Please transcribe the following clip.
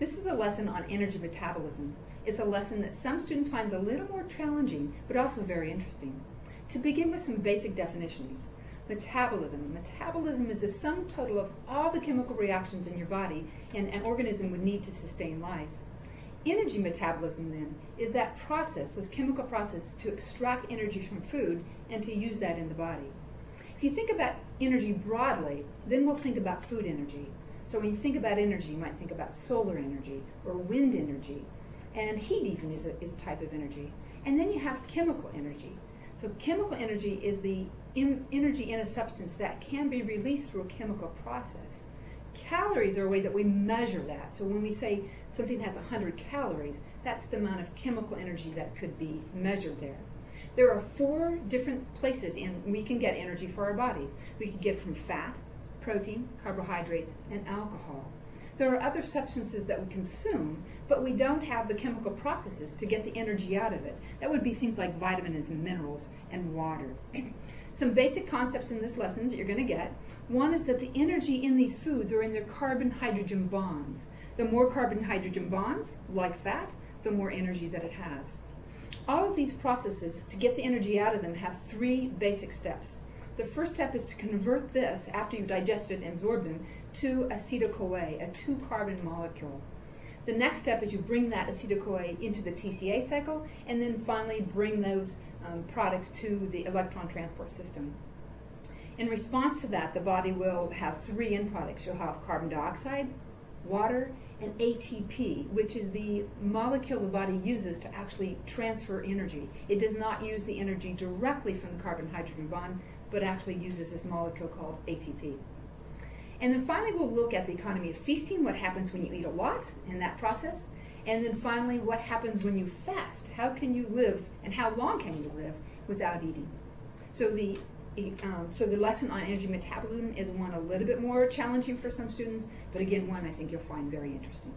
This is a lesson on energy metabolism. It's a lesson that some students find a little more challenging, but also very interesting. To begin with some basic definitions. Metabolism. Metabolism is the sum total of all the chemical reactions in your body an organism would need to sustain life. Energy metabolism, then, is that process, those chemical processes, to extract energy from food and to use that in the body. If you think about energy broadly, then we'll think about food energy. So when you think about energy, you might think about solar energy or wind energy, and heat even is a type of energy. And then you have chemical energy. So chemical energy is the energy in a substance that can be released through a chemical process. Calories are a way that we measure that. So when we say something has 100 calories, that's the amount of chemical energy that could be measured there. There are 4 different places we can get energy for our body. We can get it from fat, protein, carbohydrates, and alcohol. There are other substances that we consume, but we don't have the chemical processes to get the energy out of it. That would be things like vitamins and minerals and water. Some basic concepts in this lesson that you're going to get. One is that the energy in these foods are in their carbon-hydrogen bonds. The more carbon-hydrogen bonds, like fat, the more energy that it has. All of these processes, to get the energy out of them, have 3 basic steps. The first step is to convert this, after you've digested and absorbed them, to Acetyl COA, a 2-carbon molecule. The next step is you bring that Acetyl COA into the TCA cycle, and then finally bring those products to the electron transport system. In response to that, the body will have 3 end products. You'll have carbon dioxide, water, and ATP, which is the molecule the body uses to actually transfer energy. It does not use the energy directly from the carbon-hydrogen bond, but actually uses this molecule called ATP. And then finally we'll look at the economy of feasting, what happens when you eat a lot in that process, and then finally what happens when you fast. How can you live, and how long can you live without eating? So the lesson on energy metabolism is one a little bit more challenging for some students, but again, one I think you'll find very interesting.